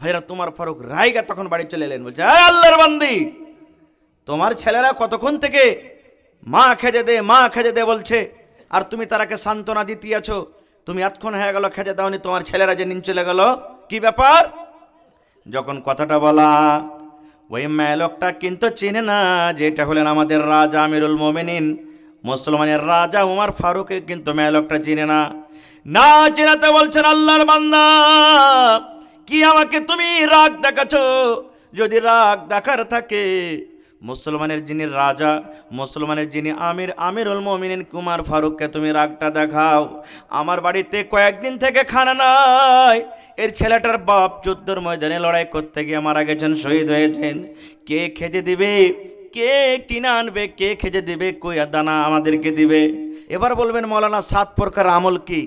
হযরত উমর ফারুক রাইগা তখন বাড়ি চলে এলেন, বলছে এই আল্লাহর বান্দি, তোমার ছেলেরা কতক্ষণ থেকে মা খেজে দে মা খেজে দে বলছে, আর তুমি তারাকে সান্ত্বনা দিতে আছো, তুমি এতক্ষণ হয়ে গেল খেজে দাওনি, তোমার ছেলেরা যে নিন চলে গেল, কি ব্যাপার? যখন কথাটা বলা, ওই মেয়ে লোকটা কিন্তু চিনে না যে এটা হলেন আমাদের রাজা আমিরুল মোমিনিন, মুসলমানের রাজা উমর ফারুককে কিন্তু মেয়ে লোকটা চিনে না। না চিনাতে বলছেন, আল্লাহর বান্দা, কি আমাকে তুমি রাগ দেখাচ্ছো? যদি রাগ দেখার থাকে, মুসলমানের যিনি রাজা, মুসলমানের যিনি আমির, আমিরুল মোমিনিন উমর ফারুককে তুমি রাগটা দেখাও। আমার বাড়িতে কয়েকদিন থেকে খানা নাই, এর ছেলেটার বাপ যুদ্ধের ময়দানে লড়াই করতে গিয়ে মারা গেছেন, শহীদ হয়েছেন। কে খেতে দিবে, কে টিনা আনবে, কে খেতে দিবে, কই দানা আমাদেরকে দিবে? এবার বলবেন মৌলানা 7 প্রকার আমল কি?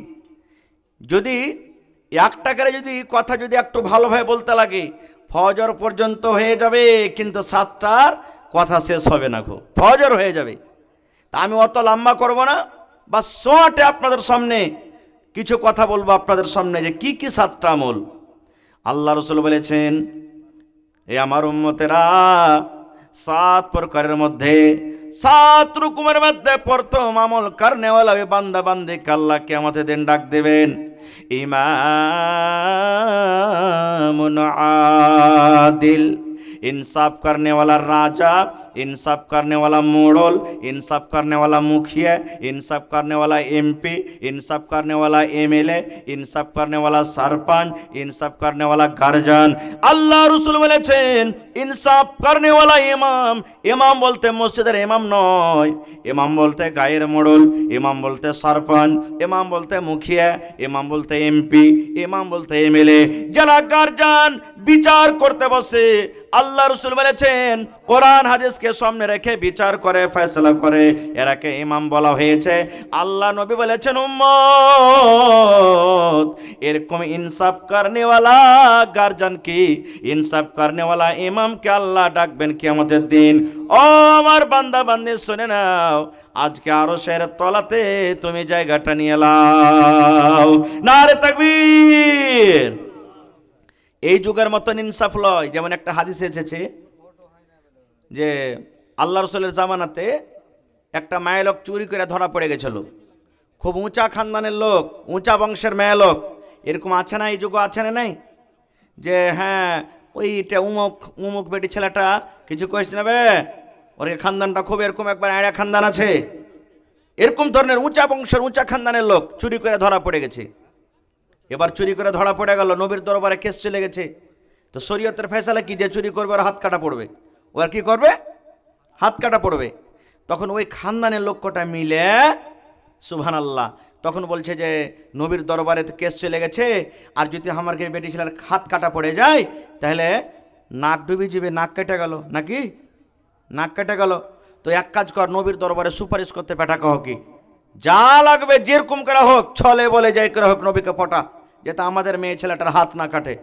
যদি 1 টাকার যদি কথা যদি একটু ভালোভাবে বলতে লাগে, ফজর পর্যন্ত হয়ে যাবে, কিন্তু 7টার কথা শেষ হবে না, গো ফজর হয়ে যাবে। তা আমি অত লম্বা করব না, বা শর্টে আপনাদের সামনে কিছু কথা বলবো আপনাদের সামনে, যে কি কি 7টা আমল আল্লাহ রাসূল বলেছেন। এ আমার উম্মতেরা, 7 প্রকারের মধ্যে, 7 রকমের মধ্যে প্রথম আমল করনেওয়ালা ওই বান্দা বান্দিকে আল্লাহ কিয়ামতের দিন ডাক দেবেন, ইমামুন আদিল, इंसाफ करने वाला राजा, इंसाफ करने वाला मोड़ल, इंसाफ करने वाला मुखिया, इंसाफ करने वाला एमपी, इंसाफ करने वाला एमएलए, इंसाफ करने वाला सरपंच, इंसाफ करने वाला गार्जियन। अल्लाह रसूल বলেছেন इंसाफ करने वाला इमाम, इमाम बोलते मस्जिদের इमाम নয়, इमाम बोलते গায়ের মোড়ল, इमाम बोलते सरपंच, इमाम बोलते मुखिया, इमाम बोलते एमपी, इमाम बोलते एमएलए। যারা গার্জিয়ান বিচার করতে বসে, আল্লাহ রাসূল বলেছেন কোরআন হাদিসকে সামনে রেখে বিচার করে, ফয়সালা করে, এরাকে ইমাম বলা হয়েছে। আল্লাহ নবী বলেছেন উম্মত, এরকম ইনসাফ করনে ওয়ালা গার্জিয়ান কি, ইনসাফ করনে ওয়ালা ইমামকে আল্লাহ ডাকবেন কিয়ামতের দিন। ও আমার বান্দা বান্দি শুনে নাও, আজকে আরশের তলাতে তুমি জায়গাটা নিয়ে নাও। নারে তাকবীর। এই যুগের মতন ইনসাফ লয়। যেমন একটা হাদিস এসেছে যে আল্লাহ রাসূলের জামানাতে একটা মেয়ে লোক চুরি করে ধরা পড়ে গেছিল, খুব উঁচা খানদানের লোক, উঁচা বংশের মেয়ে লোক। এরকম আছে না, এই যুগ আছে না নাই, যে হ্যাঁ ওইটা উমুক উমুক বেটি ছেলেটা কিছু কইছে না বে, ওর খানদানটা খুব এরকম একবার আড়া খানদান আছে, এরকম ধরনের উঁচা বংশের উঁচা খানদানের লোক চুরি করে ধরা পড়ে গেছে। এবার চুরি করে ধরা পড়ে গেল, নবীর দরবারে কেস চলে গেছে। তো শরীয়তের ফয়সালা কি, যে চুরি করবে ওর হাত কাটা পড়বে, ও আর কি করবে, হাত কাটা পড়বে। তখন ওই খানদানের লোকটা মিলে সুবহানাল্লাহ তখন বলছে যে নবীর দরবারে তো কেস চলে গেছে, আর যদি আমার বেটি ছেলের হাত কাটা পড়ে যায় তাহলে নাক ডুবে যাবে, নাক কেটে গেল নাকি, নাক কেটে গেল। তো এক কাজ কর, নবীর দরবারে সুপারিশ করতে পেটা কহ কি, যা লাগবে যেরকম করা হোক, ছলে বলে যাই করা হোক, নবীকে পটা, যাতে আমাদের মেয়ে ছেলেটার হাত না কাটে।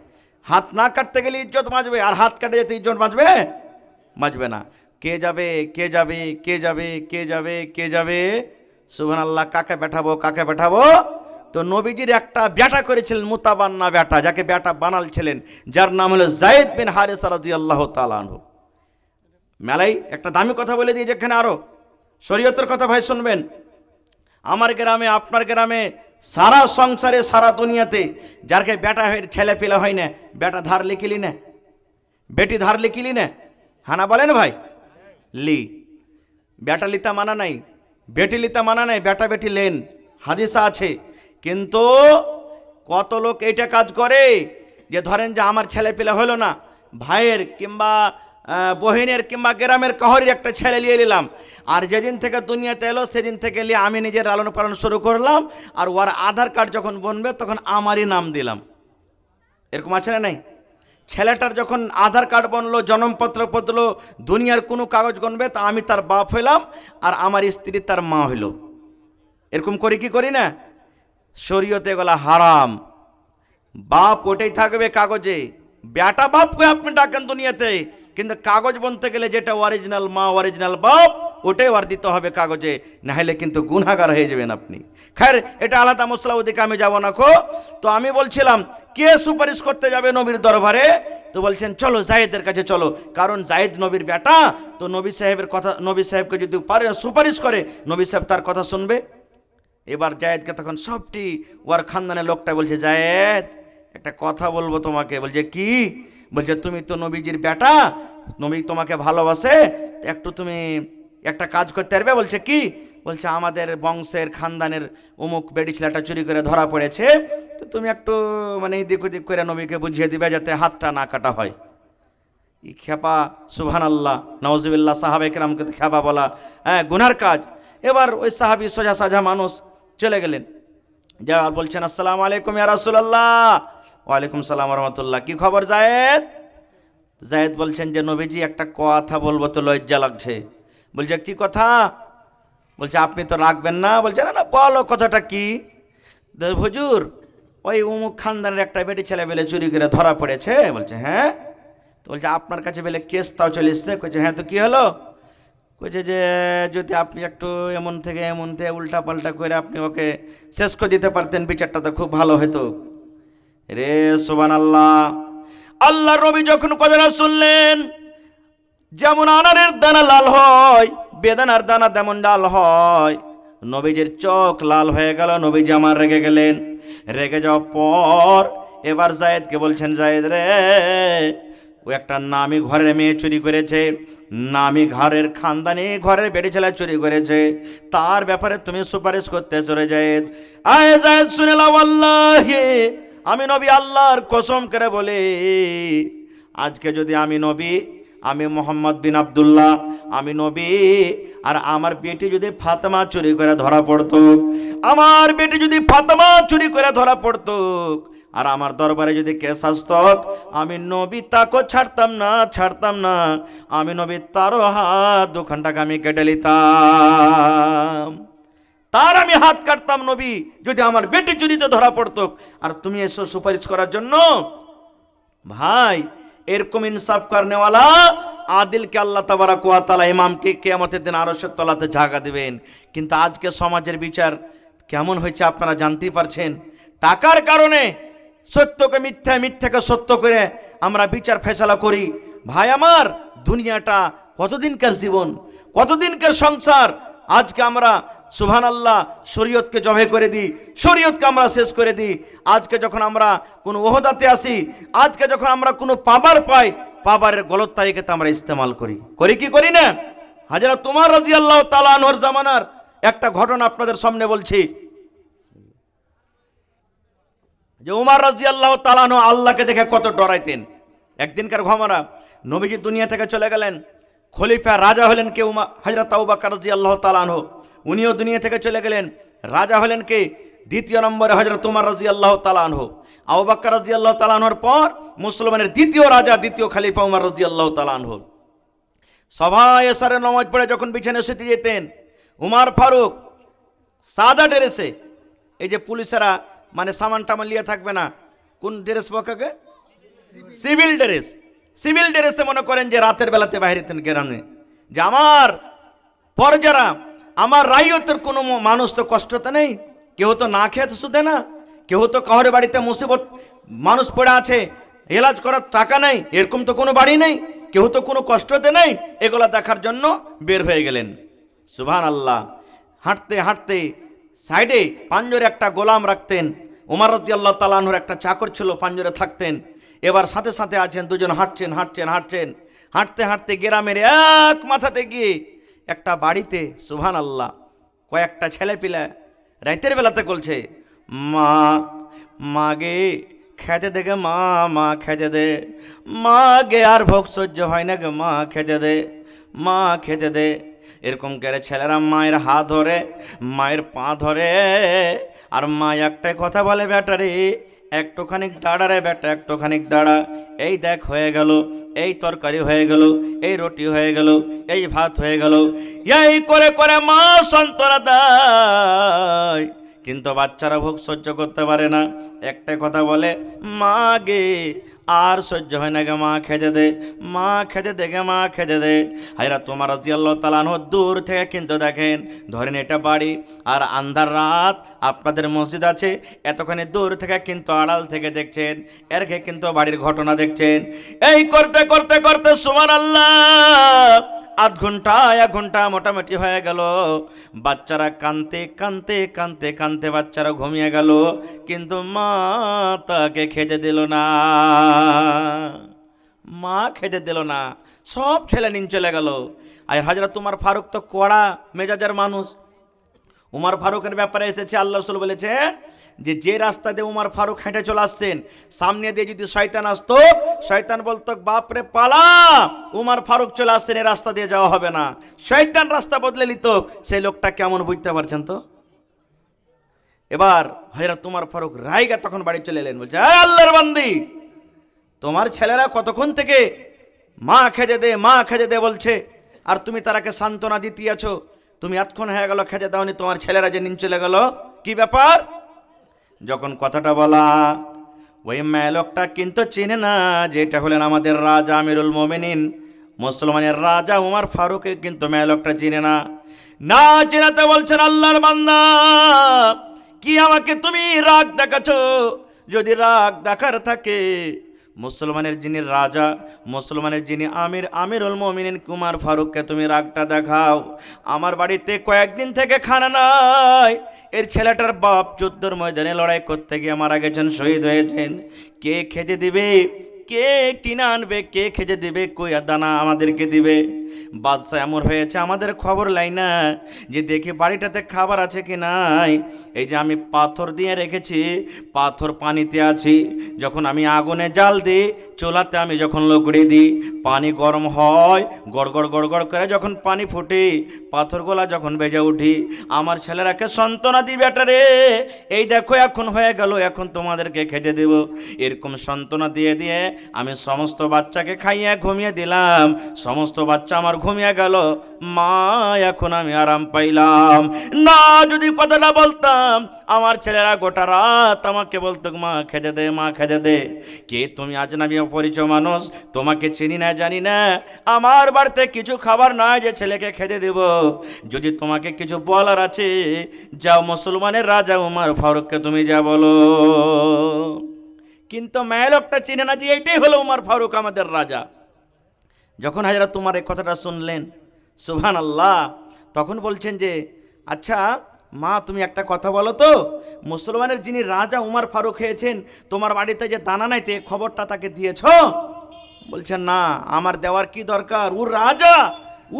হাত না কাটতে গেলে ইজ্জত বাঁচবে, আর হাত কাটে যেতে ইজ্জত বাঁচবে, বাঁচবে না। কে যাবে, কে যাবে, কে যাবে, কে যাবে, কে যাবে? সুবহানাল্লাহ। কাকে পাঠাবো, কাকে পাঠাবো? তো নবীজির একটা বেটা করেছিলেন, মুতাবান্না বেটা, যাকে বেটা বানালছিলেন, যার নাম হলো যায়েদ বিন হারিসা রাদিয়াল্লাহু তাআলা আনহু। মেলাই একটা দামি কথা বলে দিয়ে, যেখানে আরো শরীয়তের কথা ভাই শুনবেন। আমার গ্রামে, আপনার গ্রামে, সারা সংসারে, সারা দুনিয়াতে যারকে বেটা হয়ে ছেলে পেলে হয় না, বেটা ধার লিখিলি না, বেটি ধার লিখিলি না, হানা বলেন ভাই, লি। বেটা লিতা মানা নাই, বেটি লিতা মানা নাই, বেটা বেটি লেন, হাদিসা আছে। কিন্তু কত লোক এইটা কাজ করে, যে ধরেন যে আমার ছেলে পেলে হলো না, ভাইয়ের কিংবা বহিনের কিংবা গ্রামের কাহরির একটা ছেলে নিয়ে নিলাম, আর যেদিন থেকে দুনিয়াতে এলো সেদিন থেকে নিয়ে আমি নিজের লালন পালন শুরু করলাম, আর ওর আধার কার্ড যখন বনবে তখন আমারই নাম দিলাম। এরকম আছে না নাই? ছেলেটার যখন আধার কার্ড বনলো, জন্মপত্র বদলো, দুনিয়ার কোনো কাগজ গণবে, তা আমি তার বাপ হইলাম, আর আমার স্ত্রী তার মা হইল। এরকম করি কি করি না? শরীয়তে এগুলা হারাম। বাপ ওটাই থাকবে কাগজে, বেটা বাপকে আপনি ডাকেন দুনিয়াতে, কিন্তু কাগজ বনতে গেলে যেটা অরিজিনাল মা, অরিজিনাল বাপ, ওটাই আর দিতে হবে কাগজে, না হলে কিন্তু গুনাহগার হয়ে যাবেন আপনি। খৈর, এটা আলাদা মশলা, ওদিকে আমি যাব না। তো আমি বলছিলাম কে সুপারিশ করতে যাবে নবীর দরবারে? তো বলছেন চলো জায়েদের কাছে চলো, কারণ জায়েদ নবীর বেটা, তো নবী সাহেবের কথা, নবী সাহেবকে যদি সুপারিশ করে নবী সাহেব তার কথা শুনবে। এবার জায়েদকে তখন সবটি ওর খানদানের লোকটা বলছে, জায়েদ একটা কথা বলবো তোমাকে। বলছে কি? বলছে তুমি তো নবীজির বেটা, নবী তোমাকে ভালোবাসে, একটু তুমি একটা কাজ করতে পারবে? বলছে কি? বলছে আমাদের বংশের খানদানের অমুক বেডি ছেলেটা চুরি করে ধরা পড়েছে, তো তুমি একটু মানে এদিক ওদিক করে নবীকে বুঝিয়ে দিবে যাতে হাতটা না কাটা হয়। ই খেপা, সুবহানাল্লাহ, নাউজুবিল্লাহ, সাহাবে কেরামকে খেপা বলা হ্যাঁ গুনার কাজ। এবার ওই সাহাবী সোজা সাজা মানুষ চলে গেলেন, যা বলছেন আসসালামু আলাইকুম ইয়া রাসূলুল্লাহ। ওয়ালাইকুম সালাম ওয়া রাহমাতুল্লাহ। কি খবর জায়েদ? জায়েদ বলছেন যে নবীজি একটা কথা বলবো, তো লজ্জা লাগছে। বলছে কি কথা? বলছে আপনি তো রাখবেন না। বলছে না না, বলো কথাটা কি? হুজুর ওই অমুক খানদানের একটা বেটি ছেলে বেলে চুরি করে ধরা পড়েছে। বলছে হ্যাঁ। তো বলছে আপনার কাছে বেলে কেস তাও চলে এসছে। কইছে হ্যাঁ, তো কি হলো? কইছে যে যদি আপনি একটু এমন থেকে উল্টা পাল্টা করে আপনি ওকে শেষ করে দিতে পারতেন, বিচারটা তো খুব ভালো হতো। রে সুবহানাল্লাহ, আল্লাহর নবী যখন কথাটা শুনলেন, যেমন আনারের দানা লাল হয়, বেদানার দানা তেমন লাল হয়, নবীজির চোখ লাল হয়ে গেল। নবীজি আমার রেগে গেলেন। রেগে যাওয়ার পর এবার জায়েদকে বলছেন, জায়েদ রে, ও একটা নামি ঘরের মেয়ে চুরি করেছে, নামি ঘরের খানদানি ঘরের বেটি ছেলে চুরি করেছে, তার ব্যাপারে তুমি সুপারিশ করতে চলে জায়েদ। আয় জায়েদ শুনে লাও, আল্লাহি, আমি নবী আল্লাহর কসম করে বলি, আজকে যদি আমি নবী, আমি মোহাম্মদ বিন আব্দুল্লাহ, আমি নবী, আর আমার বেটি যদি ফাতেমা চুরি করে ধরা পড়তো, আমার বেটি যদি ফাতেমা চুরি করে ধরা পড়তো, আর আমার দরবারে যদি কেস আসতো, আমি নবী তাকে ছাড়তাম না। আমি নবী তারও হাত দুখানটাকে আমি কেটে নিতাম, তার আমি হাত কাটতাম নবী, যদি আমার বেটি চুরিতে ধরা পড়তো। আর তুমি এসো সুপারিশ করার জন্য? ভাই, এরকম ইনসাফ করনেওয়ালা আদিলকে আল্লাহ তাবারাক ওয়া তাআলা ইমামকে কিয়ামতের দিন আরশের তলাতে জায়গা দিবেন। কিন্তু আজকে সমাজের বিচার কেমন হয়েছে আপনারা জানতেই পারছেন। টাকার কারণে সত্যকে মিথ্যা, মিথ্যাকে সত্য করে আমরা বিচার ফেসালা করি। ভাই আমার, দুনিয়াটা কতদিনকার জীবন, কতদিনকার সংসার। আজকে আমরা সুবহানাল্লাহ শরীয়তকে জবে করে দিই, শরীয়তকে আমরা শেষ করে দিই। আজকে যখন আমরা কোনো ওহদাতে আসি, আজকে যখন আমরা কোনো পাবার পাই, পাবারের গলত তারিখে আমরা ইস্তেমাল করি কি করি না? হযরত উমর রাদিয়াল্লাহু তাআলা আনহুর জামানার একটা ঘটনা আপনাদের সামনে বলছি, যে উমর রাদিয়াল্লাহু তাআলা আনহু আল্লাহকে দেখে কত ডরাইতেন। একদিনকার ঘটনা, নবীজি দুনিয়া থেকে চলে গেলেন, খলিফা রাজা হলেন কে? হযরত আবু বকর রাদিয়াল্লাহু তাআলা আনহু, উনিও দুনিয়া থেকে চলে গেলেন। রাজা হলেন কে? দ্বিতীয় নম্বরে হযরত উমর রাদিয়াল্লাহু তাআলা আনহু। আবু বকর রাদিয়াল্লাহু তাআলা আনহুর পর মুসলমানের দ্বিতীয় রাজা, দ্বিতীয় খলিফা উমর রাদিয়াল্লাহু তাআলা আনহু। সবাই এশারের নামাজ পড়ে যখন বিছানায় শুতে যেতেন, উমর ফারুক সাদা ড্রেসে, এই যে পুলিশেরা মানে সামান টামান লিয়ে থাকবে না, কোন ড্রেস পকাকে? Civil dress. সিভিল ড্রেসে মনে করেন যে রাতের বেলাতে বাইরে হতেন গ্রামে, যে আমার পরজারা, আমার রাইয়তের কোনো মানুষ তো কষ্টতে নেই, কেউ তো না খেতে শুধে না, কেউ তো কাহরে বাড়িতে মুসিবত মানুষ পড়ে আছে, এলাজ করার টাকা নেই, এরকম তো কোনো বাড়ি নেই, কেউ তো কোনো কষ্টতে নেই। এগুলা দেখার জন্য বের হয়ে গেলেন। সুবহানাল্লাহ। হাঁটতে হাঁটতে সাইডে পাঞ্জরে একটা গোলাম রাখতেন। উমর রাদিয়াল্লাহু তাআলা আনহুর একটা চাকর ছিল, পাঞ্জরে থাকতেন। এবার সাথে সাথে আছেন, দুজন হাঁটতে হাঁটতে গ্রামের এক মাথাতে গিয়ে একটা বাড়িতে সুবহানাল্লাহ কয়েকটা ছেলে পিলা রাতের বেলাতে বলছে, মা গে খেতে দে গে, মা খেতে দে, মা গে আর ভোগ সহ্য হয় না গে, মা খেতে দে। এরকম করে ছেলেরা মায়ের হাত ধরে, মায়ের পা ধরে, আর মা একটাই কথা বলে, বেটারে একটুখানি দাঁড়া রে বেটা, একটুখানি দাঁড়া, এই দেখ হয়ে গেল, এই তরকারি হয়ে গেল, এই রুটি হয়ে গেল, এই ভাত হয়ে গেল। এই করে করে মা সন্তান দেয়, কিন্তু বাচ্চারা ভোগ সহ্য করতে পারে না। একটাই কথা বলে, মা গে আর সহ্য হয় না গে, মা খেতে দে, মা খেতে দে গে, মা খেতে দে। হযরত ওমর রাদিয়াল্লাহু তাআলা আনহু দূর থেকে কিন্তু দেখেন, ধরেন এটা বাড়ি আর আন্ধার রাত, আপনাদের মসজিদ আছে, এতখানি দূর থেকে কিন্তু আড়াল থেকে দেখছেন, এর কিন্তু বাড়ির ঘটনা দেখছেন। এই করতে করতে করতে সুবহানাল্লাহ, আধ ঘন্টা 1 ঘন্টা মোটামুটি হয়ে গেল। বাচ্চারা কানতে কানতে কানতে কানতে বাচ্চারা ঘুমিয়ে গেল, কিন্তু মা তাকে খেতে দিল না, মা খেতে দিল না, সব ছেলে নিন চলে গেল। আর হযরত উমর ফারুক তো কড়া মেজাজের মানুষ। উমর ফারুকের ব্যাপারে এসেছে, আল্লাহ রাসূল বলেছে যে যে রাস্তা দিয়ে উমর ফারুক হেঁটে চলে আসছেন, সামনে দিয়ে যদি শয়তান আসতো, শয়তান বলতো বাপরে পালা, উমর ফারুক চলে আসছেন, এই রাস্তা দিয়ে যাওয়া হবে না। শয়তান রাস্তা বদলে নিত, সেই লোকটা কেমন বুঝতে পারছেন তো। এবার হযরত উমর ফারুক রাইগা তখন বাড়ি চলে এলেন, বলছে আল্লাহর বান্দি, তোমার ছেলেরা কতক্ষণ থেকে মা খেতে দে মা খেতে দে বলছে, আর তুমি তারাকে সান্ত্বনা দিতে আছো, তুমি এতক্ষণ হয়ে গেল খেতে দাওনি, তোমার ছেলেরা যে নিন চলে গেল, কি ব্যাপার? যখন কথাটা বলা, ওই মেয়ে লোকটা কিন্তু চিনে না যে এটা হলেন আমাদের রাজা আমিরুল মোমিনিন, মুসলমানের রাজা উমর ফারুককে কিন্তু মেয়ে লোকটা চিনে না। না চেনাতে বলছেন, আল্লাহর বান্দা, কি আমাকে তুমি রাগ দেখাচ্ছ? যদি রাগ দেখার থাকে, মুসলমানের যিনি রাজা, মুসলমানের যিনি আমির, আমিরুল মুমিনিন উমর ফারুককে তুমি রাগটা দেখাও। আমার বাড়িতে কয়েকদিন থেকে খানা নাই, এর ছেলেটার বাপ যুদ্ধের ময়দানে লড়াই করতে গিয়ে মারা গেছেন, শহীদ হয়েছেন। কে খেতে দিবে, কে টিনা আনবে, কে খেতে দিবে, কই দানা আমাদেরকে দিবে? বাদশা এমন হয়েছে, আমাদের খবর লাই না যে দেখি বাড়িটাতে খাবার আছে কি নাই। এই যে আমি পাথর দিয়ে রেখেছি, পাথর পানিতে আছি, যখন আমি আগুনে জাল দিই, চুলাতে আমি যখন লকড়ি দিই, পানি গরম হয়, গড়গড় গড়গড় করে যখন পানি ফুটে, পাথরগুলা যখন বেজে উঠি, আমার ছেলেরাকে সান্ত্বনা দিবে, রে এই দেখো এখন হয়ে গেল, এখন তোমাদেরকে খেতে দেব। এরকম সান্ত্বনা দিয়ে দিয়ে আমি সমস্ত বাচ্চাকে খাইয়ে ঘুমিয়ে দিলাম, সমস্ত বাচ্চা আমার ঘুমিয়ে গেল, মা এখন আমি আরাম পাইলাম। না যদি কথাটা বলতাম, আমার ছেলেরা গোটা রাত আমাকে বলতো মা খেতে দে, মা খেতে দে। কে তুমি? আজনবী অপরিচয় মানুষ, তোমাকে চিনি না জানি না, আমার বাড়িতে কিছু খাবার নাই যে ছেলেকে খেতে দেব। যদি তোমাকে কিছু বলার আছে, যাও মুসলমানের রাজা উমর ফারুককে তুমি যা বলো। কিন্তু মেয়ে লোকটা চিনে না যে এইটাই হলো উমর ফারুক, আমাদের রাজা। যখন হযরত উমর এই কথাটা শুনলেন, সুবহানাল্লাহ, তখন বলছেন যে আচ্ছা মা, তুমি একটা কথা বলো তো, মুসলমানের যিনি রাজা উমর ফারুক হয়েছেন, তোমার বাড়িতে যে দানা নাইতে খবরটা তাকে দিয়েছ? বলছেন না, আমার দেওয়ার কি দরকার, ও রাজা,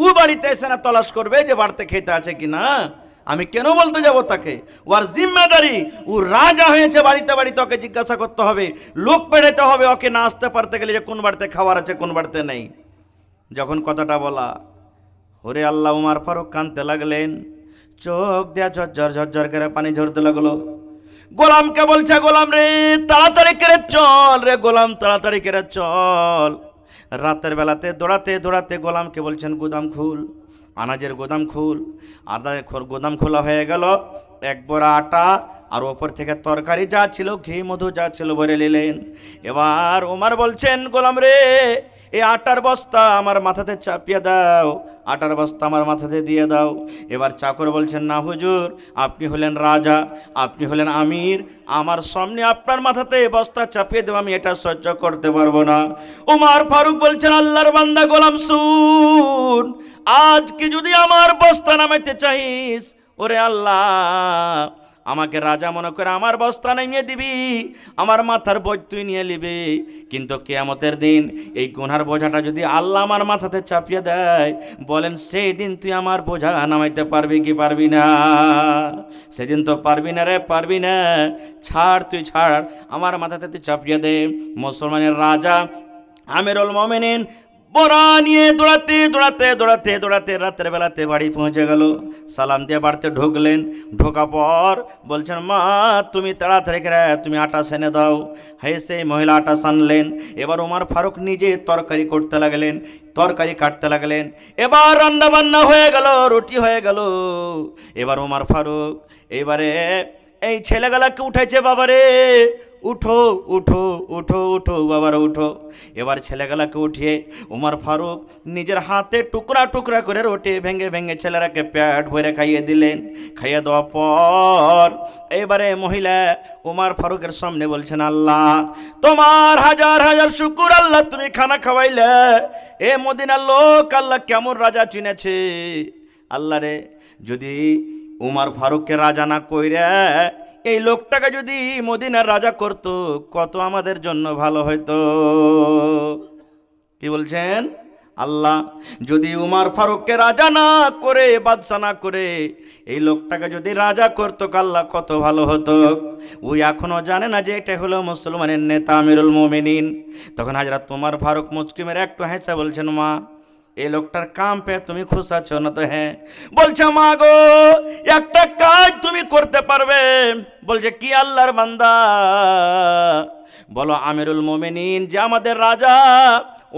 ও বাড়িতে এসে না তলাশ করবে যে বাড়িতে খেতে আছে কিনা? আমি কেন বলতে যাব তাকে? ওর জিম্মেদারি, ও রাজা হয়েছে, বাড়িতে বাড়িতে ওকে জিজ্ঞাসা করতে হবে, লোক পেড়াতে হবে ওকে না আসতে পারতে গেলে যে কোন বাড়িতে খাবার আছে কোন বাড়িতে নেই। যখন কথাটা বলা, ওরে আল্লাহ, উমর ফারুক কাঁদতে লাগলেন, চোখ দেয়া ঝরঝর ঝরঝর করে পানি ঝরতে লাগলো। গোলামকে বলছে, গোলাম রে তাড়াতাড়ি করে চল, রে গোলাম তাড়াতাড়ি করে চল। রাতের বেলাতে দৌড়াতে দৌড়াতে গোলামকে বলছেন গোদাম খুল, আনাজের গোদাম খুল। আদার গোদাম খোলা হয়ে গেল, এক বড়া আটা আর ওপর থেকে তরকারি যা ছিল, ঘি মধু যা ছিল ভরে নিলেন। এবার ওমর বলছেন, গোলাম রে এই আটার বস্তা আমার মাথাতে চাপিয়ে দাও, আটার বস্তা আমার মাথাতে দিয়ে দাও। এবার চাকর বলছেন, না হুজুর, আপনি হলেন রাজা, আপনি হলেন আমির, আমার সামনে আপনার মাথাতে বস্তা চাপিয়ে দেব, আমি এটা সহ্য করতে পারবো না। উমর ফারুক বলছেন, আল্লাহর বান্দা গোলাম শুন, আজকে যদি আমার বস্তা নামাইতে চাইস, ওরে আল্লাহ, আমাকে রাজা মনে করে আমার বস্তা নামিয়ে দিবি, আমার মাথার বোঝ তুই নিয়ে নিবি। কিন্তু কিয়ামতের দিন এই গুনার বোঝাটা যদি আল্লাহ আমার মাথাতে চাপিয়ে দেয়, বলেন সেই দিন তুই আমার বোঝা নামাইতে পারবি কি পারবি না? সেদিন তো পারবি না রে, পারবি না। ছাড়, তুই ছাড়, আমার মাথাতে তুই চাপিয়ে দে। মুসলমানের রাজা আমিরুল মুমিনিন বড়া নিয়ে দৌড়াতে দৌড়াতে দৌড়াতে দৌড়াতে রাতের বেলাতে বাড়ি পৌঁছে গেল। সালাম দিয়ে বাড়িতে ঢুকলেন, ঢোকা পর বলছেন, মা তুমি তাড়াতাড়ি করে তুমি আটা সেনে দাও। হ্যাঁ, সেই মহিলা আটা সানলেন। এবার উমর ফারুক নিজে তরকারি করতে লাগলেন, তরকারি কাটতে লাগলেন। এবার রান্না বান্না হয়ে গেল, রুটি হয়ে গেল। এবার উমর ফারুক এবারে এই ছেলেগুলাকে উঠেছে, বাবারে উঠো উঠো উঠো উঠো বাবারা উঠো। এবার ছেলেগুলাকে উঠিয়ে উমর ফারুক নিজের হাতে টুকরা টুকরা করে রুটি ভেঙে ভেঙে ছেলেরাকে পেট ভরে খাইয়ে দিলেন। খাইয়ে দেওয়ার পর এবারে মহিলা উমর ফারুকের সামনে বলছেন, আল্লাহ তোমার হাজার হাজার শুকুর আল্লাহ, তুমি খানা খাওয়াইলে এ মদিনার লোক আল্লাহ কেমন রাজা চিনেছে। আল্লাহ রে, যদি উমর ফারুককে রাজা না কইরা এই লোকটাকে যদি মদিনার রাজা করত, কত আমাদের জন্য ভালো হইতো। কি বলছেন? আল্লাহ যদি উমর ফারুককে রাজা না করে, বাদশা না করে এই লোকটাকে যদি রাজা করতো, আল্লাহ কত ভালো হতো। ওই এখনো জানে না যে এটা হলো মুসলমানের নেতা আমিরুল মুমিনিন। তখন হযরত উমর ফারুক মুচকি মেরে একটু হেসে বলছেন, মা এই লোকটার কাম পেয়ে তুমি খুশ আছো না? তো হ্যাঁ। বলছে, মা গো একটা কাজ তুমি করতে পারবে? বলছে, কি আল্লাহর বান্দা? বলো, আমিরুল মুমিনিন যে আমাদের রাজা,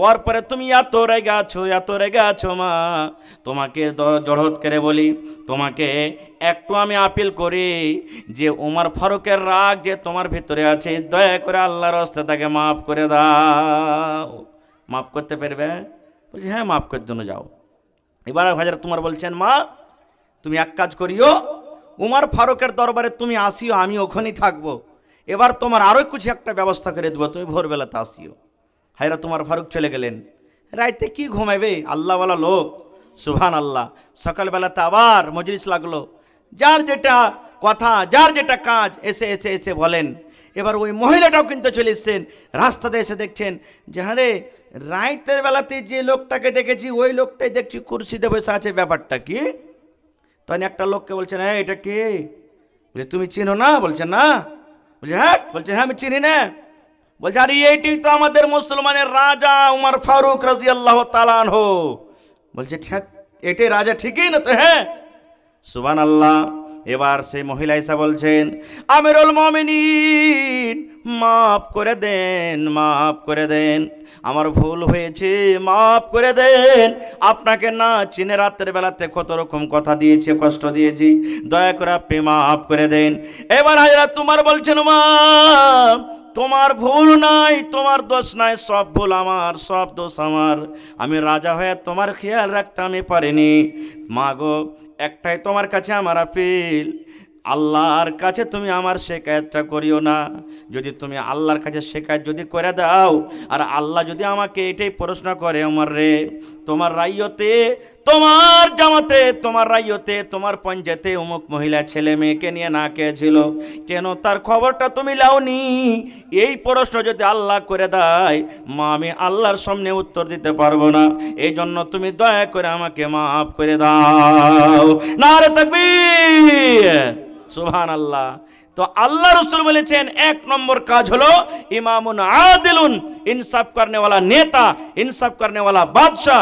ওর পরে তুমি এত রেগে আছো মা। তোমাকে জড়হত করে বলি, তোমাকে একটু আমি আপিল করি যে উমর ফারুকের রাগ যে তোমার ভিতরে আছে, দয়া করে আল্লাহর রাস্তে তাকে মাফ করে দাও। মাফ করতে পারবে? বলছি, হ্যাঁ মাফ করে জন্য যাও। এবার হযরত উমর বলছেন, মা তুমি এক কাজ করিও, উমর ফারুকের দরবারে তুমি আসিও, আমি ওখানেই থাকবো। এবার তোমার আরো কিছু একটা ব্যবস্থা করে দেবো, তুমি ভোরবেলাতে আসিও। হযরত উমর ফারুক চলে গেলেন। রাইতে কি ঘুমাইবে আল্লাহওয়ালা লোক, সুবহানাল্লাহ। সকালবেলাতে আবার মজলিস লাগলো, যার যেটা কথা, যার যেটা কাজ এসে এসে এসে বলেন। এবার ওই মহিলাটাও কিন্তু চলে এসছেন, রাস্তাতে এসে দেখছেন যে আরে রাইতের বেলাতে যে লোকটাকে দেখেছি ওই লোকটাই দেখছি কুরসিতে বসে আছে, ব্যাপারটা কি? তখন একটা লোককে বলছেন, হ্যাঁ এটা কে? বলে, তুমি চিনো না? বলছে, না। বলছে, হ্যাঁ। বলছে, হ্যাঁ আমি চিনি না। বলছে, আরে এইটি তো আমাদের মুসলমানের রাজা উমর ফারুক রাদিয়াল্লাহু তাআলা আনহু। বলছে, ঠিক এটাই রাজা ঠিকই না? তো হ্যাঁ। সুবহানাল্লাহ। এবার সেই মহিলা এসে বলছেন, আমিরুল মুমিনিন মাফ করে দেন, মাফ করে দেন, আমার ভুল হয়েছে, মাফ করে দেন। আপনাকে না চিনে রাতের বেলাতে কত রকম কথা দিয়েছি, কষ্ট দিয়েছি, দয়া করে আপনি মাফ করে দেন। এবার হযরত উমর বলছেন, মা তোমার ভুল নাই, তোমার দোষ নাই, সব ভুল আমার, সব দোষ আমার। আমি রাজা হয়ে তোমার খেয়াল রাখতে আমি পারিনি। মা গো একটাই তোমার কাছে আমার আপিল, আল্লাহর কাছে তুমি আমার শিকায়তটা করিও না। যদি তুমি আল্লাহর কাছে শিকায়ত যদি করে দাও, আর আল্লাহ যদি আমাকে এটাই প্রশ্ন করে, ওমর রে তোমার রাইয়তে, তোমার জামাতে, তোমার রাইয়তে, তোমার পঞ্চায়েতে অমুক মহিলা ছেলে মেয়েকে নিয়ে না খেয়েছিল, কেন তার খবরটা তুমি লাওনি? এই প্রশ্ন যদি আল্লাহ করে দেয়, মা আমি আল্লাহর সামনে উত্তর দিতে পারবো না। এই জন্য তুমি দয়া করে আমাকে মাফ করে দাও। নারে তাকবীর, সুবহানাল্লাহ। তো আল্লাহ রাসূল বলেছেন এক নম্বর কাজ হলো ইমামুন আদিলুন, ইনসাফ করনে वाला নেতা, ইনসাফ করনে वाला বাদশা,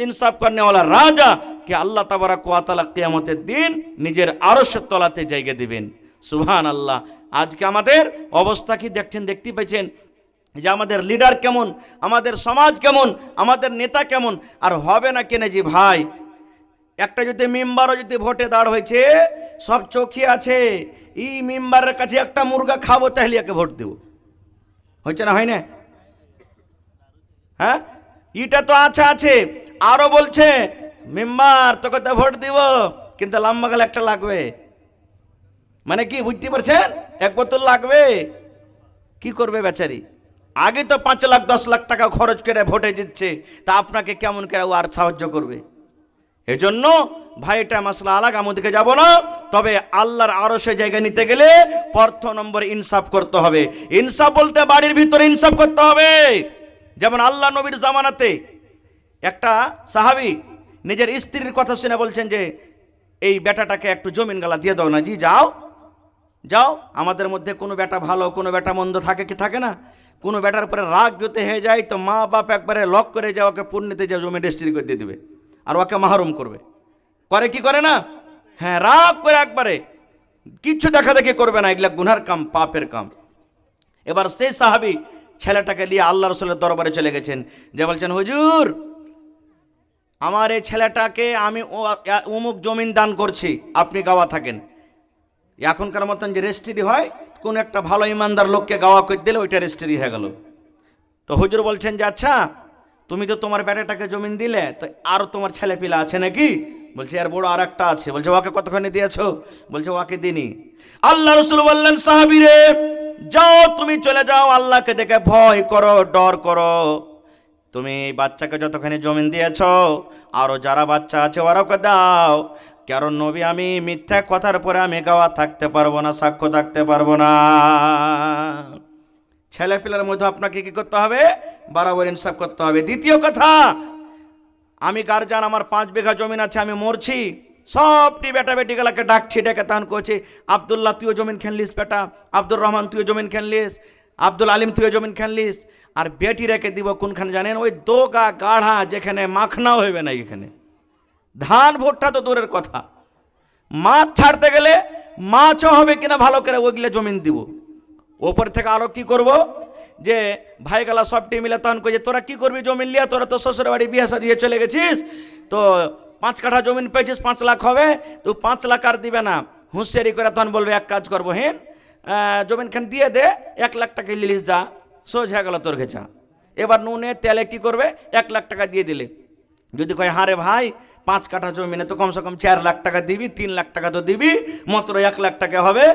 ইনসাফ করনে वाला রাজা কে আল্লাহ তাবারাক ওয়া তাআলা কিয়ামতের দিন নিজের আরশের তলাতে জায়গা দিবেন। সুবহানাল্লাহ। আজকে আমাদের অবস্থা কি দেখছেন, দেখতে পাচ্ছেন যে আমাদের লিডার কেমন, আমাদের সমাজ কেমন, আমাদের নেতা কেমন। আর হবে না কেন জি ভাই, একটা যদি মেম্বারও যদি ভোটে দাঁড় হয়েছে, সব চোখে আছে, এই মেম্বারের কাছে একটা মুরগা খাবো তাহলে একে ভোট দেব, হয়েছে না? হয় না? হ্যাঁ, এটা তো আছে আছে। আরো বলছে মেম্বার তোকে তো ভোট দিব, কিন্তু লম্বা গাল একটা লাগবে। মানে কি বুঝতে পারছেন? এক বোতল লাগবে। কি করবে বেচারি? আগে তো 5 লাখ 10 লাখ টাকা খরচ করে ভোটে জিতছে, তা আপনাকে কেমন করে ও আর সাহায্য করবে? এজন্য ভাই এটা মাসলা আলাদা, আমাদেরকে যাব না। তবে আল্লাহর আরশে জায়গা নিতে গেলে প্রথম নম্বর ইনসাফ করতে হবে। ইনসাফ বলতে বাড়ির ভিতরে ইনসাফ করতে হবে। যেমন আল্লাহ নবীর জামানাতে একটা সাহাবী নিজের স্ত্রীর কথা শুনে বলছেন যে এই বেটাটাকে একটু জমিন গালা দিয়ে দাও না। জি যাও যাও। আমাদের মধ্যে কোনো বেটা ভালো, কোনো বেটা মন্দ থাকে কি থাকে না? কোনো বেটার উপরে রাগ যদি হয়ে যায় তো মা বাপ একবারে লক করে যায়, ওকে পূর্ণিতে যে জমি রেজিস্ট্রি করে দিয়ে দিবে আর ওকে মাহরুম করবে। করে কি করে না? হ্যাঁ, রাগ করে একবারে কিচ্ছু দেখা দেখি করবে না, এগুলা গুনার কাম, পাপের কাম। এবার সেই সাহাবী ছেলেটাকে নিয়ে আল্লাহ রাসূলের দরবারে চলে গেছেন, যে বলছেন হুজুর আমার এই ছেলেটাকে আমি অমুক জমিন দান করছি, আপনি গাওয়া থাকেন। এখনকার মতন যে রেজিস্ট্রি হয় কোন একটা ভালো ইমানদার লোককে গাওয়া করে দিলে ওইটা রেজিস্ট্রি হয়ে গেল। তো হুজুর বলছেন যে আচ্ছা তুমি তো তোমার বেটাটাকে জমিন দিলে, তো আরো তোমার ছেলে পিলা আছে নাকি? বলছে আর বড় আর একটা আছে। বলছে ওকে কতখানি দিয়েছো? বলছে ওকে দিনি। আল্লাহ রাসূল বললেন সাহাবীরে যাও তুমি চলে যাও, আল্লাহকে দেখে ভয় করো, ডর করো। তুমি এই বাচ্চাকে যতখানি জমিন দিয়েছো আরো যারা বাচ্চা আছে ওরাকে দাও, কারণ নবী আমি মিথ্যা কথার পরে আমি গাওয়া থাকতে পারবো না, সাক্ষ্য থাকতে পারবো না। ছেলে পিলার মধ্যে আপনাকে কি করতে হবে? বরাবর ইনসাফ করতে হবে। দ্বিতীয় কথা, আমি গার্জিয়ান, আমার 5 বিঘা জমিন আছে, আমি মরছি, সবটি বেটা বেটি গুলাকে ডাকছি, ডেকে তান করছি আব্দুল্লাহ তুইও জমিন খেনলিস, বেটা আব্দুর রহমান তুইও জমিন খেনলিস, আব্দুল আলিম তুইও জমিন খেনলিস। আর বেটি রেখে দিব কোনখানে জানেন? ওই দোগা গাঢ়া যেখানে মাখনাও হইবে না, এখানে ধান ভুট্টা তো দূরের কথা, মাছ ছাড়তে গেলে মাছও হবে কিনা ভালো করে ওইগুলো জমিন দিব। ওপর থেকে আরো কি করব, যে ভাই গেলা সবটি মিলে তখন কই যে তোরা কি করবি জমিন লিয়া, তোরা তো শ্বশুর বাড়ি বিয়ে শাদী দিয়ে চলে গেছিস, তো 5 কাঠা জমিন পেয়েছিস, 5 লাখ হবে, তো 5 লাখ আর দিবে না। হুঁশিয়ারি করে তখন বলবে এক কাজ করবো, হেন জমিন খান দিয়ে দে, 1 লাখ টাকা লিলিস যা, সোজ হয়ে গেল তোর ঘেঁচা। এবার নুনে তেলে কি করবে, 1 লাখ টাকা দিয়ে দিলে। যদি কয় হারে ভাই 5 কাঠা জমিনে তো কমসে কম 4 লাখ টাকা দিবি, 3 লাখ টাকা তো দিবি, মাত্র 1 লাখ টাকা হবে,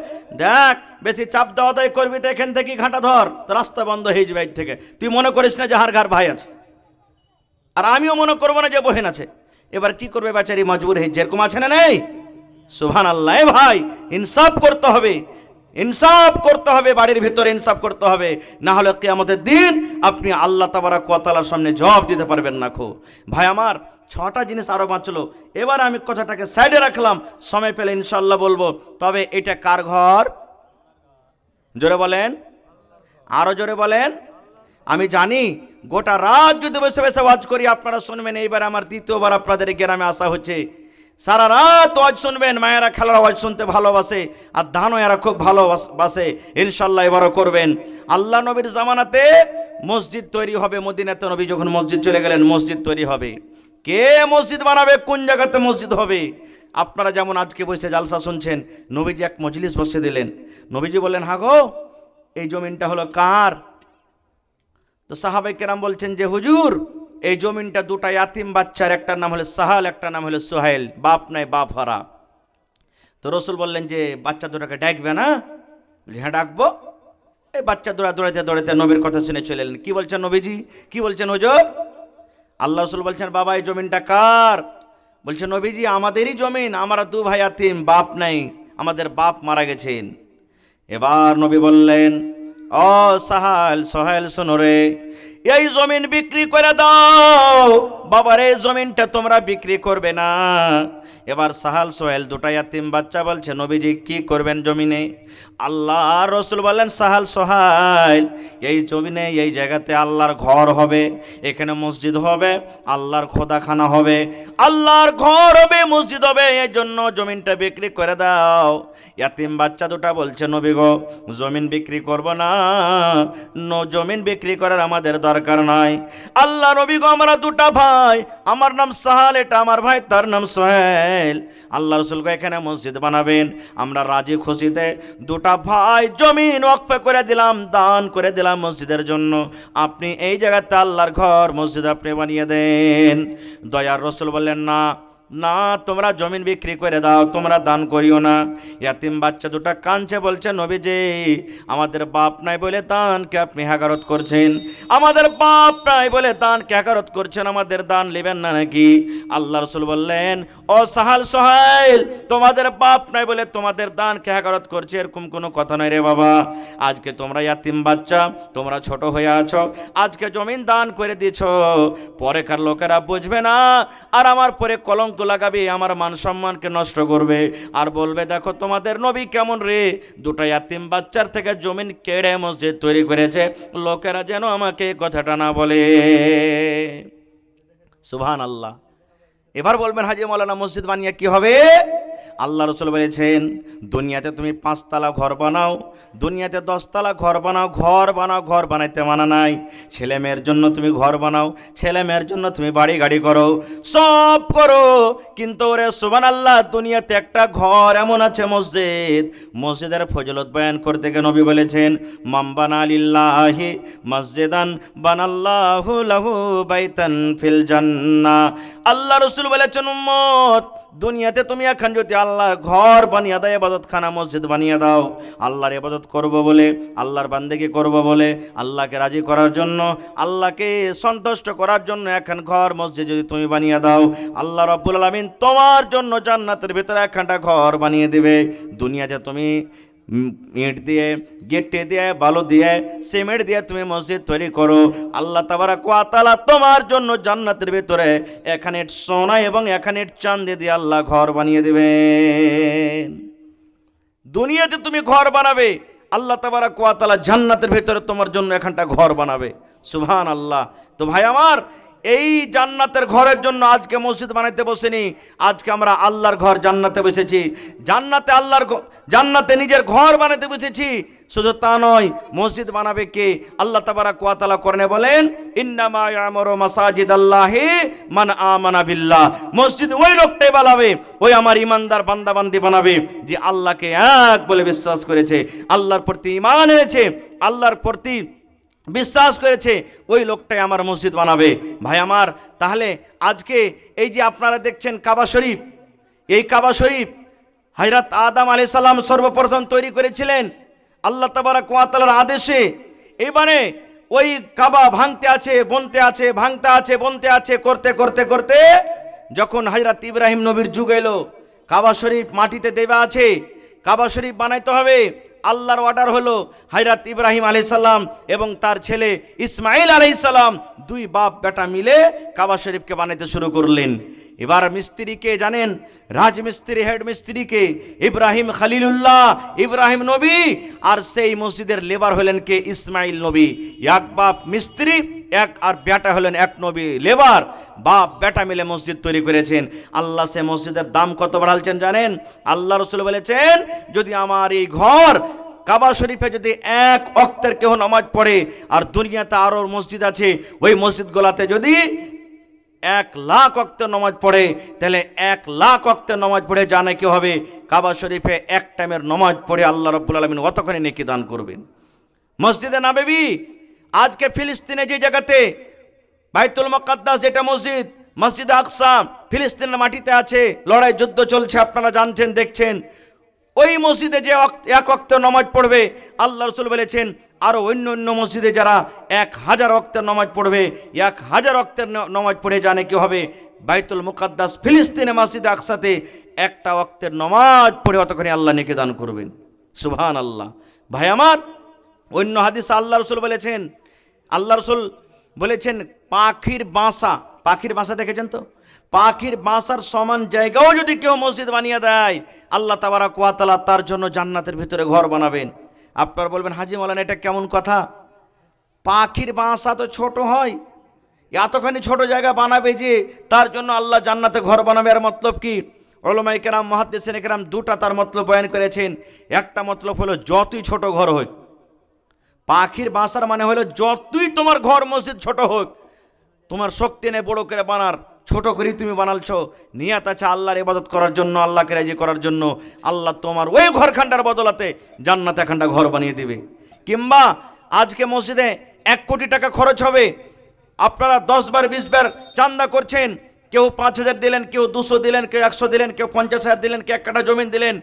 দেখ বেশি চাপ দেওয়া দায় করবি তো এখান থেকে ঘাটা ধর, তো রাস্তা বন্ধ হয়ে যাবে থেকে। তুই মনে করিস না যে হার ঘর ভাই আছে, আর আমিও মনে করবো না যে বহেন আছে। এবার কি করবে বেচারি, মজবুর হয়ে, যেরকম আছে না নেই? সুবহানাল্লাহ। ভাই ইনসাফ করতে হবে, ইনসাফ করতে হবে, বাড়ির ভিতরে ইনসাফ করতে হবে, না হলে কিয়ামতের দিন আপনি আল্লাহ তাবারক ওয়া তাআলার সামনে জবাব দিতে পারবেন না। ভাই আমার 6টা জিনিস আরো বাঁচলো, এবার আমি কথাটাকে সাইডে রাখলাম, সময় পেলে ইনশাআল্লাহ বলবো। তবে এটা কার ঘর? জোরে বলেন, আরো জোরে বলেন। আমি জানি গোটা রাত যদি বসে বসে ওয়াজ করি আপনারা শুনবেন, এইবার আমার দ্বিতীয়বার আপনাদের গ্রামে আসা হচ্ছে, সারা রাত ওয়াজ শুনবেন। মায়েরা খেলার ওয়াজ শুনতে ভালোবাসে, আর ধানও এরা খুব ভালোবাসে, ইনশাল্লাহ এবারও করবেন। আল্লাহ নবীর জামানাতে মসজিদ তৈরি হবে, মদিনাতে নবী যখন মসজিদ চলে গেলেন মসজিদ তৈরি হবে। কে মসজিদ বানাবে, কোন জায়গাতে মসজিদ হবে? আপনারা যেমন আজকে বসে জালসা শুনছেন, নবীজি এক মজলিস বসে দিলেন। নবীজি বললেন হা গো এই জমিনটা হলো কার? তো সাহাবায়ে কেরাম বলছেন যে হুজুর এই জমিনটা 2টা ইয়াতিম বাচ্চার, একটার নাম হলো সাহাল, একটার নাম হলো সোহেল, বাপ নাই বাপ হারা। তো রসুল বললেন যে বাচ্চা দুটাকে ডাকবে না? হ্যাঁ ডাকবো। এই বাচ্চা দৌড়াতে দৌড়াতে নবীর কথা শুনে চলে এলেন। কি বলছেন নবীজি, কি বলছেন হুজুর? আল্লাহ রসুল বলছেন বাবা এই জমিনটা কার? বলছে নবীজি আমাদেরই জমিন, আমরা 2 ভাই ইয়াতিম, বাপ নাই, আমাদের বাপ মারা গেছেন। এবার নবী বললেন ও সাহাল সোহেল শোনো রে, এই জমিন বিক্রি করে দাও। বাবার এই জমিনটা তোমরা বিক্রি করবে না। এবার সাহাল সোহেল 2টা ইয়াতিম বাচ্চা বলছে নবীজি কি করবেন জমিনে? আল্লাহ রসুল বললেন সাহাল সোহেল এই জমিনে, এই জায়গাতে আল্লাহর ঘর হবে, এখানে মসজিদ হবে, আল্লাহর খোদাখানা হবে, আল্লাহর ঘর হবে, মসজিদ হবে, এই জন্য জমিনটা বিক্রি করে দাও। ইয়াতিম বাচ্চা 2টা বলছে নবী গো জমিন বিক্রি করব না, জমিন বিক্রি করার আমাদের দরকার নাই। আল্লাহ নবী গো আমরা 2টা ভাই, আমার নাম সাহাল, এটা আমার ভাই, তার নাম সোহেল। আল্লাহ রসুল গো এখানে মসজিদ বানাবেন, আমরা রাজি খুশিতে 2টা ভাই জমিন ওয়াকফ করে দিলাম, দান করে দিলাম মসজিদের জন্য। আপনি এই জায়গাতে আল্লাহর ঘর মসজিদ আপনি বানিয়ে দেন। দয়ার রসুল বললেন না না তোমরা জমিন বিক্রি করে দাও, তোমরা দান করিও না। ইয়াতিম বাচ্চা 2টা কাঁদছে, বলছে নবীজি আমাদের বাপ নাই বলে দানকে আপনি হাকারত করছেন, আমাদের বাপ নাই বলে দানকে হাকারত করছেন, আমাদের দান নেবেন না নাকি? আল্লাহ রাসূল বললেন ও সাহাল সোহেল তোমাদের বাপ নাই বলে তোমাদের দানকে হাকারত করছে এরকম কোনো কথা নাই রে বাবা। আজকে তোমরা ইয়াতিম বাচ্চা, তোমরা ছোট হয়ে আছো, আজকে জমিন দান করে দিছো, পরেকার লোকেরা বুঝবে না, আর আমার পরে কলঙ্ক লাগাবে, আমার মান সম্মানকে নষ্ট করবে, আর বলবে দেখো তোমাদের নবী কেমন রে, 2টা ইয়াতিম বাচ্চার থেকে জমিন কেড়ে মসজিদ তৈরি করেছে, লোকেরা যেন আমাকে কথাটা না বলে। সুবহানাল্লাহ। এবার বলবেন হাজী মাওলানা মসজিদ বানিয়ে কি হবে? আল্লাহ রাসূল বলেছেন, দুনিয়াতে তুমি 5 তলা ঘর বানাও, দুনিয়াতে 10 তলা ঘর বানাও, ঘর বানাইতে মানা নাই। ছেলে মেয়ের জন্য তুমি ঘর বানাও, ছেলে মেয়ের জন্য তুমি বাড়ি গাড়ি করো, সব করো, কিন্তু ওরে সুবহানাল্লাহ, দুনিয়াতে একটা ঘর এমন আছে মসজিদ, মসজিদের ফজিলত বয়ান করতে গিয়ে নবী বলেছেন, মান বানা লিল্লাহি মসজিদান বানাল্লাহু লাহু বাইতান ফিল জান্নাহ। আল্লাহ রাসূল বলেছেন, উম্মত, দুনিয়াতে তুমি এখন যদি আল্লাহর ঘর বানিয়ে দাও, ইবাদতখানা মসজিদ বানিয়ে দাও, আল্লাহর ইবাদত করব বলে, আল্লাহর বান্দেগি করব বলে, আল্লাহকে রাজি করার জন্য, আল্লাহকে সন্তুষ্ট করার জন্য এখন ঘর মসজিদ যদি তুমি বানিয়ে দাও, আল্লাহ রাব্বুল আলামিন তোমার জন্য জান্নাতের ভিতরে একখানা ঘর বানিয়ে দিবে। দুনিয়াতে তুমি ইট দিয়ে, গেটে দিয়ে, বালু দিয়ে, সিমেন্ট দিয়ে তুমি মসজিদ তৈরি করো, আল্লাহ তাবারাক ওয়া তাআলা তোমার জন্য জান্নাতের ভিতরে এখানে সোনা এবং এখানে চাঁদি দিয়ে আল্লাহ ঘর বানিয়ে দিবেন। দুনিয়াতে তুমি ঘর বানাবে, আল্লাহ তাবারাক ওয়া তাআলা জান্নাতের ভিতরে তোমার জন্য এখানটা ঘর বানাবে। সুবহানাল্লাহ। তো ভাই আমার, এই জান্নাতের ঘরের জন্য আজকে মসজিদ বানাইতে বসেনি, আজকে আমরা আল্লাহর ঘর জান্নাতে বসেছি, জান্নাতে জান্নাতে নিজের ঘর বানাতে বসেছি। শুধু তা নয়, মসজিদ বানাবে কে? আল্লাহ তাবারাক ওয়া তাআলা কোরআনে বলেন, ইন্নামা ইয়ামুরু মাসাজিদাল্লাহি মান আমানা বিল্লাহ। মসজিদ ওই লোকটাই বানাবে, ওই আমার ইমানদার বান্দা বান্দি বানাবে যে আল্লাহকে এক বলে বিশ্বাস করেছে, আল্লাহর প্রতি ঈমান এনেছে, আল্লাহর প্রতি বিশ্বাস করেছে, ওই লোকটাই আমার মসজিদ বানাবে। ভাই আমার, তাহলে আজকে এই যে আপনারা দেখছেন কাবা শরীফ, এই কাবা শরীফ হযরত আদম আলাইহিস সালাম সর্বপ্রথম তৈরি করেছিলেন আল্লাহ তাবারাক ওয়া তাআলার আদেশে। এবারে ওই কাবা ভাঙতে আছে, বনতে আছে, ভাঙতে আছে, বনতে আছে, করতে করতে করতে যখন হযরত ইব্রাহিম নবীর যুগ এলো, কাবা শরীফ মাটিতে দেওয়া আছে, কাবা শরীফ বানাইতে হবে, আল্লাহর অর্ডার হলো, হযরত ইব্রাহিম আলাইহিস সালাম এবং তার ছেলে ইসমাঈল আলাইহিস সালাম দুই বাপ বেটা মিলে কাবা শরীফকে বানাইতে শুরু করলেন। এবার মিস্ত্রিকে জানেন, রাজমিস্ত্রি, হেড মিস্ত্রিকে ইব্রাহিম খলিলুল্লাহ, ইব্রাহিম নবী, আর সেই মসজিদের লেবার হলেন কে? ইসমাঈল নবী। এক বাপ মিস্ত্রি, এক আর বেটা হলেন এক নবী লেবার, বাপ বেটা মিলে মসজিদ তৈরি করেছেন। আল্লাহ সে মসজিদের দাম কত বাড়ালছেন জানেন? আল্লাহ রাসূল বলেছেন, যদি আমার এই ঘর কাবা শরীফে যদি এক ওয়াক্তের কেউ নামাজ পড়ে, আর দুনিয়াতে আরো মসজিদ আছে, ওই মসজিদগুলোতে যদি 1,00,000 ওয়াক্তের নামাজ পড়ে, তাহলে 1,00,000 ওয়াক্তের নামাজ পড়ে জানে কি হবে? কাবা শরীফে এক টাইমের নামাজ পড়ে আল্লাহ রাব্বুল আলামিন অতখানি নেকি দান করবেন। মসজিদে নববী আজকে ফিলিস্তিনে যে জায়গাতে বাইতুল মুকাদ্দাস, যেটা মসজিদ, মসজিদে আকসা ফিলিস্তিনের মাটিতে আছে, লড়াই যুদ্ধ চলছে, আপনারা জানছেন, দেখছেন। ওই মসজিদে যে এক ওয়াক্তের নামাজ পড়বে, আল্লাহ রাসূল বলেছেন, আরো অন্য অন্য মসজিদে যারা 1000 ওয়াক্তের নামাজ পড়বে, 1000 ওয়াক্তের নামাজ পড়ে জানে কি হবে? বাইতুল মুকাদ্দাস ফিলিস্তিনে মসজিদে আকসাতে একটা ওয়াক্তের নামাজ পড়ে অতখানি আল্লাহ নেকি দান করবেন। সুবহানাল্লাহ। ভাই আমার, অন্য হাদিসে আল্লাহ রাসূল বলেছেন, আল্লাহ রাসূল বলেছেন, পাখির বাসা দেখেছেন তো? পাখির বাসার সমান জায়গাও যদি কেউ মসজিদ বানিয়ে দেয়, আল্লাহ তাবারাক ওয়া তাআলা তার জন্য জান্নাতের ভিতরে ঘর বানাবেন। আপনারা বলবেন, হাজী মাওলানা এটা কেমন কথা? পাখির বাসা তো ছোট হয়, এতখানি ছোট জায়গা বানাবে যে তার জন্য আল্লাহ জান্নাতে ঘর বানাবে, এর মতলব কি? উলামায়ে কেরাম, মুহাদ্দিসিনে কেরাম দুটা তার মতলব বয়ান করেছেন। একটা মতলব হলো, যতই ছোট ঘর হোক, পাখির বাসার মানে হলো যতই তোমার ঘর মসজিদ ছোট হোক, তোমার শক্তি নেই বড় করে বানার, ছোট করে তুমি বানালছো, নিয়ত আছে আল্লাহর ইবাদত করার জন্য, আল্লাহকে রাজি করার জন্য, আল্লাহ তোমার ওই ঘরখানটার বদলাতে জান্নাতে একখানা ঘর বানিয়ে দিবে। কিংবা আজকে মসজিদে 1 কোটি টাকা খরচ হবে, আপনারা 10 বার 20 বার চান্দা করছেন, কেউ 5,000 দিলেন, কেউ 200 দিলেন, কেউ 100 দিলেন, কেউ 50,000 দিলেন, কেউ 1 কাঠা জমি দিলেন।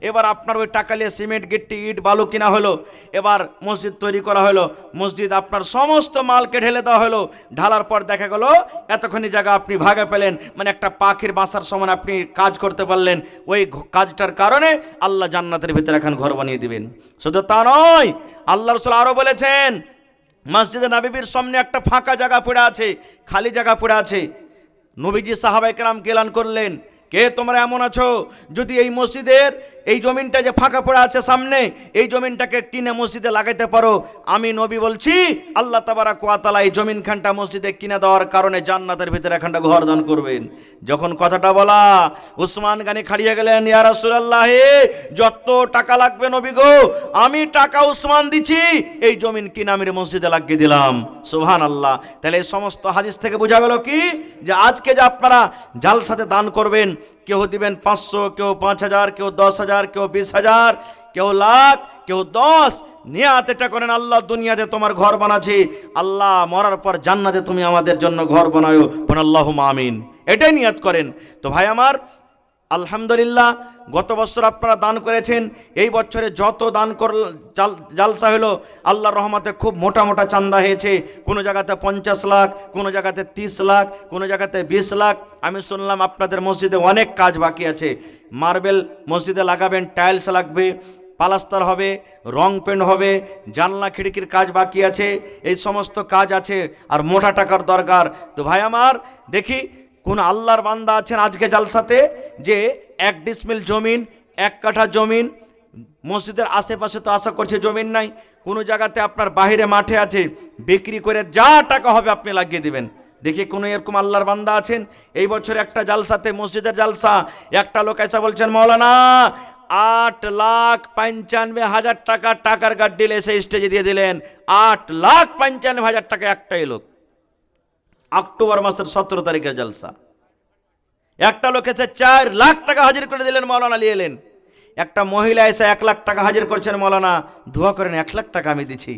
এবার আপনার ওই টাকা নিয়ে সিমেন্ট, গিট্টি, ইট, বালু কিনা হলো, এবার মসজিদ তৈরি করা হলো, মসজিদ আপনার সমস্ত মালকে ঢেলে দেওয়া হলো, ঢালার পর দেখা গেল এতখানি জায়গা আপনি ভাগে পেলেন, মানে একটা পাখির বাসার সমান আপনি কাজ করতে পারলেন। ওই কাজটার কারণে আল্লাহ জান্নাতের ভিতরে এখন ঘর বানিয়ে দিবেন। শুধু তা নয়, আল্লাহ রাসূল আরো বলেছেন, মসজিদে নববীর সামনে একটা ফাঁকা জায়গা পড়ে আছে, খালি জায়গা পড়ে আছে। নবীজি সাহাবায়ে কেরামকে এলান করলেন, কে তোমরা এমন আছো যদি এই মসজিদের এই জমিনটা যে ফাঁকা পড়ে আছে সামনে, এই জমিনটাকে কিনে মসজিদে লাগাইতে পারো। আমি নবী বলছি, আল্লাহ তাবারাক ওয়া তাআলা এই জমিনখানটা মসজিদে কিনে দেওয়ার কারণে জান্নাতের ভিতরে এখানটা ঘর দান করবেন। যখন কথাটা বলা, উসমান গানি খাড়িয়ে গেলেন, ইয়া রাসূলুল্লাহ, যত টাকা লাগবে নবী গো, আমি টাকা উসমান দিচ্ছি, এই জমিন কিনে আমি মসজিদে লাগিয়ে দিলাম। সুবহানাল্লাহ। তাহলে এই সমস্ত হাদিস থেকে বোঝা গেল কি, যে আজকে যে আপনারা জালসাতে দান করবেন, কেউ দিবেন 500, কেউ 5000, কেউ 10,000, কেউ 20,000, কেউ লাখ, কেউ 10, নিয়াত এটা করেন, আল্লাহ দুনিয়াতে তোমার ঘর বানাচ্ছি, আল্লাহ মরার পর জান্নাতে তুমি আমাদের জন্য ঘর বানায়ো, বলেন আল্লাহুম্মা আমিন। এটাই নিয়াত করেন। তো ভাই আমার, আলহামদুলিল্লাহ, গত বছর আপনারা দান করেছেন, এই বছরে যত দান জালসা হলো আল্লাহর রহমতে খুব মোটা মোটা চান্দা হয়েছে। কোনো জায়গাতে 50 লাখ, কোনো জায়গাতে 30 লাখ, কোনো জায়গাতে 20 লাখ। আমি শুনলাম আপনাদের মসজিদে অনেক কাজ বাকি আছে। মার্বেল মসজিদে লাগাবেন, টাইলস লাগবে, পালাস্তার হবে, রং পেন্ট হবে, জানলা খিড়কির কাজ বাকি আছে, এই সমস্ত কাজ আছে, আর মোটা টাকার দরকার। তো ভাই আমার, দেখি কোন আল্লাহর বান্দা আছেন আজকে জালসাতে যে 1 ডিসমিল জমিন, 1 কাঠা জমিন, মসজিদের আশেপাশে তো আশা করছে জমিন নাই, কোনো জায়গাতে আপনার বাইরে মাঠে আছে, বিক্রি করে যা টাকা হবে আপনি লাগিয়ে দিবেন। দেখি কোন এরকম আল্লাহর বান্দা আছেন? এই বছর একটা জালসাতে, মসজিদের জালসা, একটা লোক এসে বলছেন, মাওলানা 8,95,000 টাকা টাকার গাড্ডি এসে স্টেজে দিয়ে দিলেন। 8,95,000 টাকা একটাই লোক। অক্টোবর মাসের 17 তারিখের জালসা। একটা লোক এসে 4 লাখ টাকা হাজির করে দিলেন, মাওলানা নিয়ে এলেন। একটা মহিলা এসে 1 লাখ টাকা হাজির করছেন, মাওলানা দোয়া করেন 1 লাখ টাকা আমি দিচ্ছি।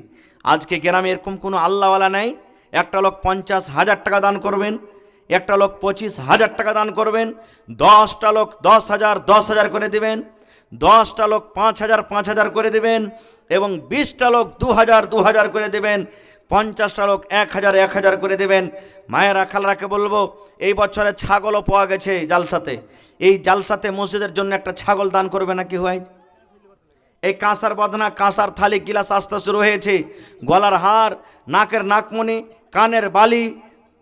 আজকে গ্রামে এরকম কোনো আল্লাহওয়ালা নাই। একটা লোক 50,000 টাকা দান করবেন, একটা লোক 25,000 টাকা দান করবেন, 10টা লোক 10,000 10,000 করে দিবেন, 10টা লোক 5,000 5,000 করে দিবেন, এবং 20টা লোক 2,000 2,000 করে দিবেন, 50টা লোক 1,000 1,000 করে দিবেন। মায়েরা খালরাকে বলবো, এই বছরে ছাগলও পাওয়া গেছে জালসাতে, এই জালসাতে মসজিদের জন্য একটা ছাগল দান করবে নাকি হয়? এই কাঁসার বদনা, কাঁসার থালি গিলাস আসতে শুরু হয়েছে, গলার হার, নাকের নাকমণি, কানের বালি,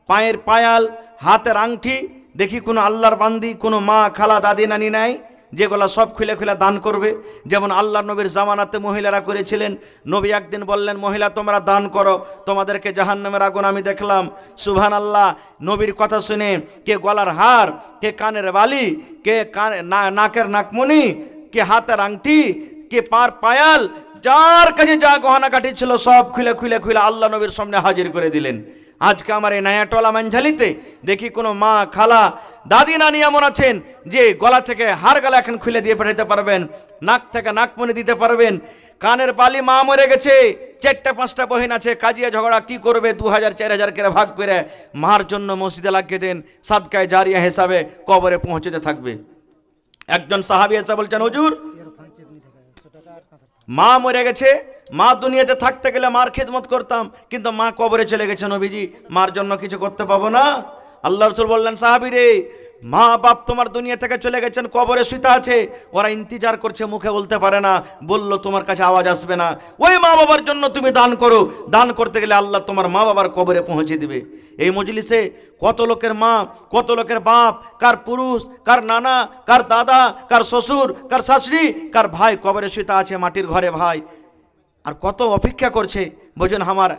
পায়ের পায়াল, হাতের আংটি। দেখি কোনো আল্লাহর বান্দি, কোনো মা খালা দাদি নানি নাই যেগুলা সব খুলে খুলে দান করবে, যেমন আল্লাহ নবীর জামানাতে মহিলারা করেছিলেন। নবী একদিন বললেন, মহিলা তোমরা দান করো, তোমাদেরকে জাহান্নামের আগুন আমি দেখলাম। সুবহানাল্লাহ। নবীর কথা শুনে কে গলার হার, কে কানের বালি, কে নাকের নাকমণি, কে হাতের আংটি, কে পার পায়াল, যার কাছে যা গহনা কাঠি ছিল সব খুলে খুলে খুলে আল্লাহ নবীর সামনে হাজির করে দিলেন। আজকে আমার এই নায়াটলা মানঝালিতে দেখি কোনো মা খালা দাদি নানি এমন আছেন যে গলা থেকে হার গলা এখন খুলে দিয়ে পাঠাতে পারবেন, নাক থেকে নাকমণি দিতে পারবেন, কানের বালি, মা মরে গেছে, 4টা 5টা বহিন আছে, কাজিয়া ঝগড়া কি করবে, 2,000 4,000 করে ভাগ করে মার জন্য মসজিদে লাগিয়ে দেন, সাদকায়ে জারিয়া হিসাবে কবরে পৌঁছতে থাকবে। একজন সাহাবী এসে বলছেন, হুজুর মা মরে গেছে, মা দুনিয়াতে থাকতে গেলে মার খেদমত করতাম, কিন্তু মা কবরে চলে গেছে, নবীজি মার জন্য কিছু করতে পাবো না? আল্লাহ রাসূল বললেন, সাহাবী রে, মা বাপ তোমার দুনিয়া থেকে চলে গেছেন, কবরে শুতে আছে, ওরা ইন্তজার করছে, মুখে বলতে পারে না, বললো তোমার কাছে আওয়াজ আসবে না। ওই মা বাবার জন্য তুমি দান করো, দান করতে গেলে আল্লাহ তোমার মা বাবার কবরে পৌঁছে দিবে। এই মজলিসে কত লোকের মা, কত লোকের বাপ, কার পুরুষ, কার নানা, কার দাদা, কার শ্বশুর, কার শাশুড়ি, কার ভাই কবরে শুতে আছে, মাটির ঘরে ভাই, আর কত অপেক্ষা করছে, বোঝেন আমার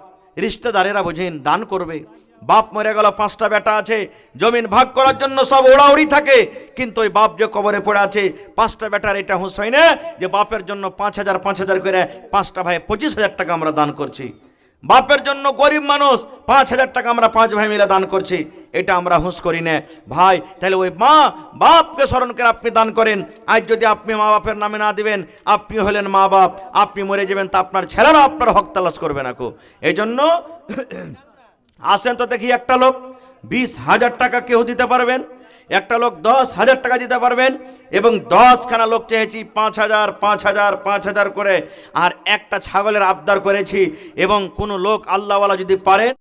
রিশতেদারেরা বোঝেন দান করবে। বাপ মরে গেল, 5টা বেটা আছে, জমিন ভাগ করার জন্য সব ওড়াউড়ি থাকে, কিন্তু ওই বাপ যে কবরে পড়ে আছে, 5টা বেটার এটা হুঁশ হয় না যে বাপের জন্য 5,000 5,000 করে 5টা ভাই 25,000 টাকা আমরা দান করছি। বাপের জন্য গরিব মানুষ 5,000 টাকা আমরা 5 ভাই মিলে দান করছি, এটা আমরা হুঁশ করি না ভাই। তাহলে ওই মা বাপকে স্মরণ করে আপনি দান করেন। আজ যদি আপনি মা বাপের নামে না দিবেন, আপনি হলেন মা বাপ, আপনি মরে যাবেন, তা আপনার ছেলেরা আপনার হক তালাশ করবে না। এই জন্য আসেন তো দেখি, একটা লোক 20,000 টাকা কেউ দিতে পারবেন, একটা লোক 10,000 টাকা দিতে পারবেন, এবং 10খানা লোক চেয়েছি 5,000 5,000 5,000 করে, আর একটা ছাগলের আবদার করেছি। এবং কোনো লোক আল্লাহওয়ালা যদি পারেন